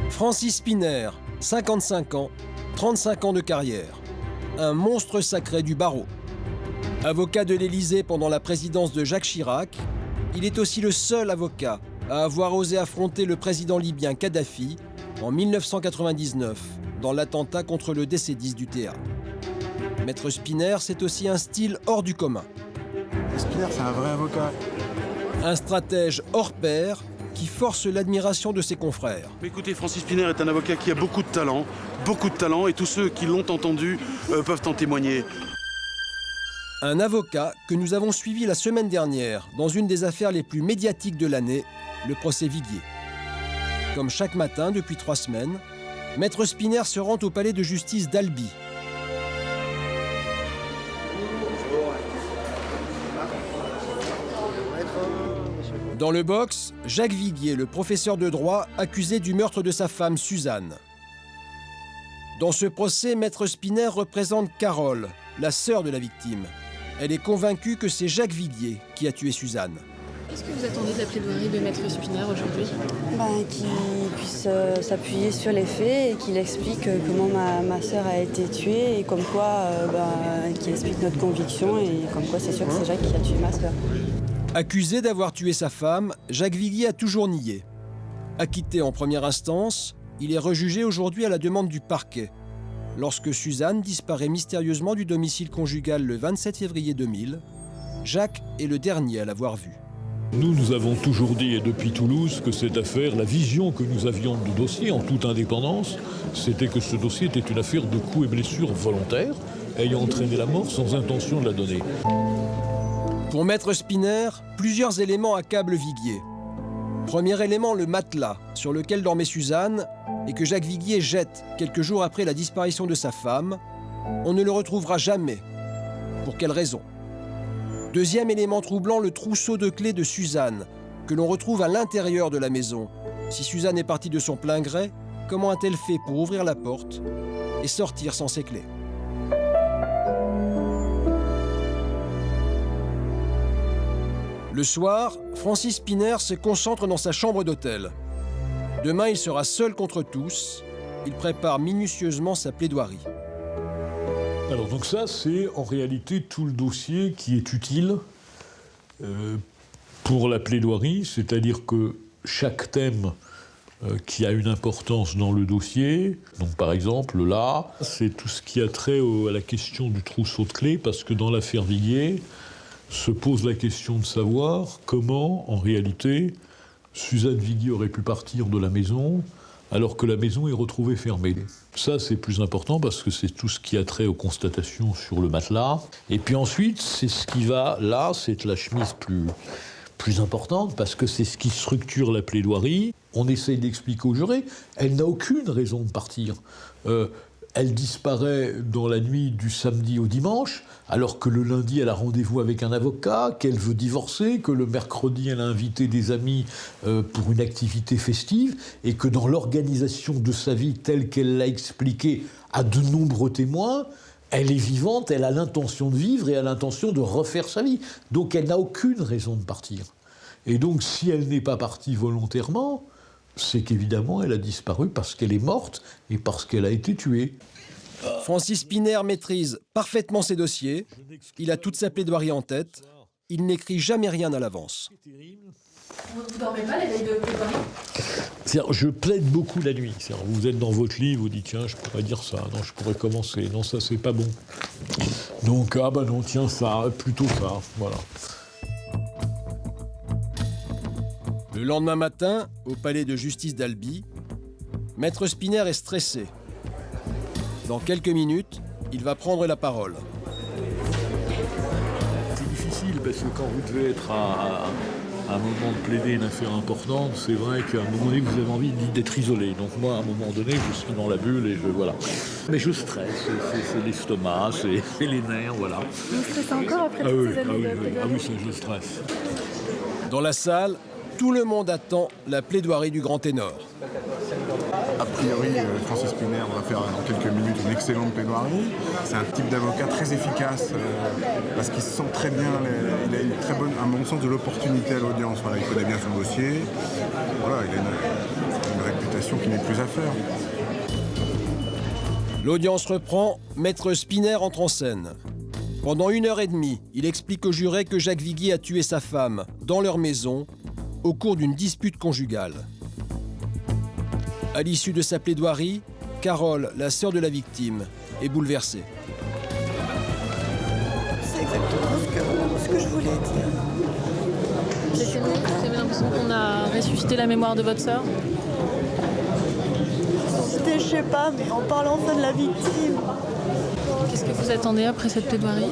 Francis Spinner, 55 ans, 35 ans de carrière. Un monstre sacré du barreau. Avocat de l'Élysée pendant la présidence de Jacques Chirac, il est aussi le seul avocat à avoir osé affronter le président libyen Kadhafi en 1999 dans l'attentat contre le DC-10 du TA. Maître Spinner, c'est aussi un style hors du commun. Spinner, c'est un vrai avocat. Un stratège hors pair qui force l'admiration de ses confrères. Mais écoutez, Francis Spinner est un avocat qui a beaucoup de talent, et tous ceux qui l'ont entendu peuvent en témoigner. Un avocat que nous avons suivi la semaine dernière dans une des affaires les plus médiatiques de l'année, le procès Viguier. Comme chaque matin depuis 3 semaines, Maître Spinner se rend au palais de justice d'Albi. Dans le box, Jacques Viguier, le professeur de droit, accusé du meurtre de sa femme Suzanne. Dans ce procès, Maître Spinner représente Carole, la sœur de la victime. Elle est convaincue que c'est Jacques Viguier qui a tué Suzanne. Qu'est-ce que vous attendez de la plaidoirie de Maître Spinner aujourd'hui ? Qu'il puisse s'appuyer sur les faits et qu'il explique comment ma sœur a été tuée et comme quoi, qu'il explique notre conviction et comme quoi c'est sûr que c'est Jacques qui a tué ma sœur. Accusé d'avoir tué sa femme, Jacques Viguier a toujours nié. Acquitté en première instance, il est rejugé aujourd'hui à la demande du parquet, lorsque Suzanne disparaît mystérieusement du domicile conjugal le 27 février 2000. Jacques est le dernier à l'avoir vue. Nous avons toujours dit, et depuis Toulouse, que cette affaire, la vision que nous avions du dossier, en toute indépendance, c'était que ce dossier était une affaire de coups et blessures volontaires, ayant entraîné la mort sans intention de la donner. Pour Maître Spinner, plusieurs éléments accablent Viguier. Premier élément, le matelas sur lequel dormait Suzanne et que Jacques Viguier jette quelques jours après la disparition de sa femme. On ne le retrouvera jamais. Pour quelle raison ? Deuxième élément troublant, le trousseau de clés de Suzanne, que l'on retrouve à l'intérieur de la maison. Si Suzanne est partie de son plein gré, comment a-t-elle fait pour ouvrir la porte et sortir sans ses clés ? Le soir, Francis Spinner se concentre dans sa chambre d'hôtel. Demain, il sera seul contre tous. Il prépare minutieusement sa plaidoirie. Alors donc ça, c'est en réalité tout le dossier qui est utile pour la plaidoirie, c'est-à-dire que chaque thème qui a une importance dans le dossier, donc par exemple là, c'est tout ce qui a trait à la question du trousseau de clés, parce que dans l'affaire Viguier, se pose la question de savoir comment, en réalité, Suzanne Viguier aurait pu partir de la maison alors que la maison est retrouvée fermée. Ça, c'est plus important parce que c'est tout ce qui a trait aux constatations sur le matelas. Et puis ensuite, c'est ce qui va, là, c'est la chemise plus importante parce que c'est ce qui structure la plaidoirie. On essaye d'expliquer au juré, elle n'a aucune raison de partir. Elle disparaît dans la nuit du samedi au dimanche, alors que le lundi, elle a rendez-vous avec un avocat, qu'elle veut divorcer, que le mercredi, elle a invité des amis pour une activité festive, et que dans l'organisation de sa vie telle qu'elle l'a expliquée à de nombreux témoins, elle est vivante, elle a l'intention de vivre et a l'intention de refaire sa vie. Donc elle n'a aucune raison de partir. Et donc si elle n'est pas partie volontairement, c'est qu'évidemment, elle a disparu parce qu'elle est morte et parce qu'elle a été tuée. Francis Spinner maîtrise parfaitement ses dossiers. Il a toute sa plaidoirie en tête. Il n'écrit jamais rien à l'avance. Vous ne dormez pas les veilles de plaidoirie ? Je plaide beaucoup la nuit. Vous êtes dans votre lit, vous dites tiens, je pourrais dire ça, non, je pourrais commencer, non, ça c'est pas bon. Donc, non, tiens, ça, plutôt ça, voilà. Le lendemain matin, au palais de justice d'Albi, Maître Spinner est stressé. Dans quelques minutes, il va prendre la parole. C'est difficile parce que quand vous devez être à un moment de plaider une affaire importante, c'est vrai qu'à un moment donné, vous avez envie d'être isolé. Donc moi, à un moment donné, je suis dans la bulle et voilà. Mais je stresse, c'est l'estomac, c'est les nerfs, voilà. Vous stressez encore après toutes ces années de plaidoirie ? Ah oui, ça, je stresse. Dans la salle, tout le monde attend la plaidoirie du grand ténor. A priori, Francis Spinner va faire dans quelques minutes une excellente plaidoirie. C'est un type d'avocat très efficace parce qu'il se sent très bien, il a une très bonne, un bon sens de l'opportunité à l'audience. Voilà, il connaît bien son dossier. Voilà, il a une réputation démonstration qui n'est plus à faire. L'audience reprend, Maître Spinner entre en scène. Pendant 1h30, il explique aux jurés que Jacques Viguier a tué sa femme, dans leur maison, au cours d'une dispute conjugale. À l'issue de sa plaidoirie, Carole, la sœur de la victime, est bouleversée. C'est exactement ce que je voulais dire. Vous avez l'impression qu'on a ressuscité la mémoire de votre sœur? Je sais pas, mais en parlant ça de la victime. Qu'est-ce que vous attendez après cette plaidoirie?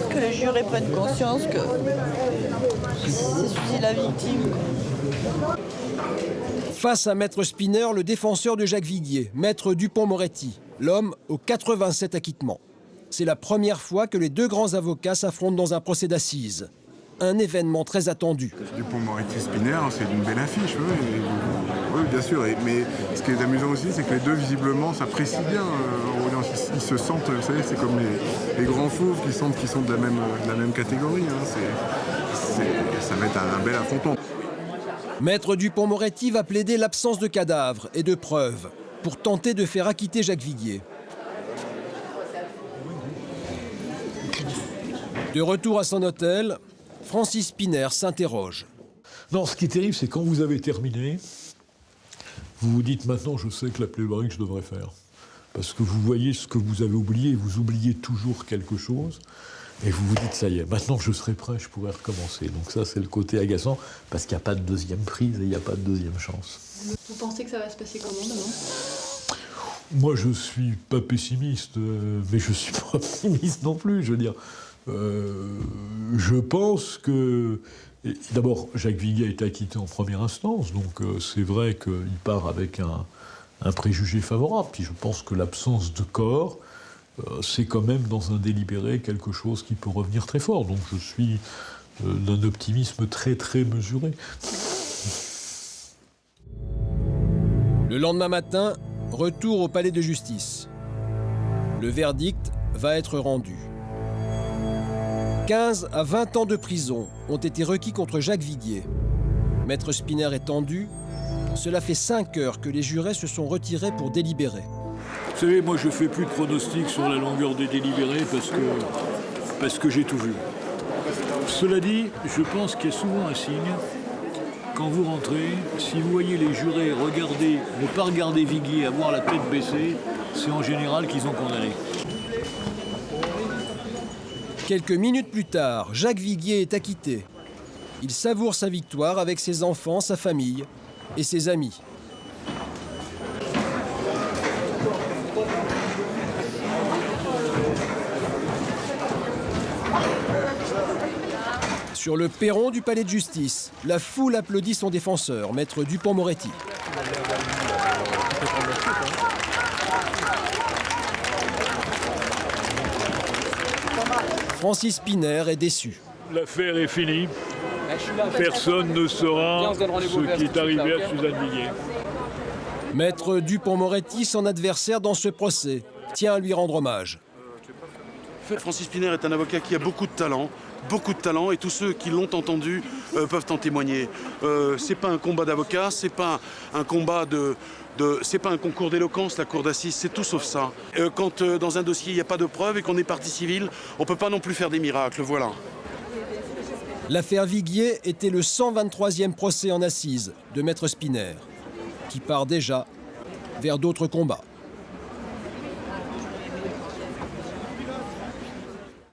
Que les jurés prennent conscience que c'est la victime. Face à Maître Spinner, le défenseur de Jacques Viguier, Maître Dupond-Moretti, l'homme aux 87 acquittements. C'est la première fois que les deux grands avocats s'affrontent dans un procès d'assises. Un événement très attendu. Dupond-Moretti-Spinner, c'est une belle affiche, oui, bien sûr. Mais ce qui est amusant aussi, c'est que les deux, visiblement, s'apprécient bien en audience. Ils se sentent, vous savez, c'est comme les grands fauves qui sentent qu'ils sont de la même catégorie. Ça va être un bel affrontement. Maître Dupond-Moretti va plaider l'absence de cadavres et de preuves pour tenter de faire acquitter Jacques Viguier. De retour à son hôtel, Francis Spinner s'interroge. Non, ce qui est terrible, c'est quand vous avez terminé, vous vous dites maintenant, je sais que la plaidoirie que je devrais faire. Parce que vous voyez ce que vous avez oublié, et vous oubliez toujours quelque chose, et vous vous dites, ça y est, maintenant que je serai prêt, je pourrai recommencer. Donc ça, c'est le côté agaçant, parce qu'il n'y a pas de deuxième prise et il n'y a pas de deuxième chance. Vous pensez que ça va se passer comment demain? Moi, je suis pas pessimiste, mais je suis pas optimiste non plus, je veux dire. Je pense que... D'abord, Jacques Viguier est acquitté en première instance, donc c'est vrai qu'il part avec un préjugé favorable. Puis je pense que l'absence de corps, c'est quand même dans un délibéré quelque chose qui peut revenir très fort. Donc je suis d'un optimisme très très mesuré. Le lendemain matin, retour au palais de justice. Le verdict va être rendu. 15 à 20 ans de prison ont été requis contre Jacques Viguier. Maître Spinner est tendu. Cela fait 5 heures que les jurés se sont retirés pour délibérer. Vous savez, moi je fais plus de pronostics sur la longueur des délibérés parce que j'ai tout vu. Cela dit, je pense qu'il y a souvent un signe. Quand vous rentrez, si vous voyez les jurés ne pas regarder Viguier, avoir la tête baissée, c'est en général qu'ils ont condamné. Quelques minutes plus tard, Jacques Viguier est acquitté. Il savoure sa victoire avec ses enfants, sa famille et ses amis. Sur le perron du palais de justice, la foule applaudit son défenseur, Maître Dupond-Moretti. Francis Spinner est déçu. L'affaire est finie. Personne ne saura ce qui est arrivé à Suzanne Viguier. Maître Dupond-Moretti, son adversaire dans ce procès, tient à lui rendre hommage. Francis Spinner est un avocat qui a beaucoup de talent, et tous ceux qui l'ont entendu peuvent en témoigner. C'est pas un combat d'avocat, c'est pas un combat c'est pas un concours d'éloquence, la cour d'assises, c'est tout sauf ça. Quand dans un dossier il n'y a pas de preuves et qu'on est partie civile, on peut pas non plus faire des miracles, voilà. L'affaire Viguier était le 123e procès en assises de Maître Spinner, qui part déjà vers d'autres combats.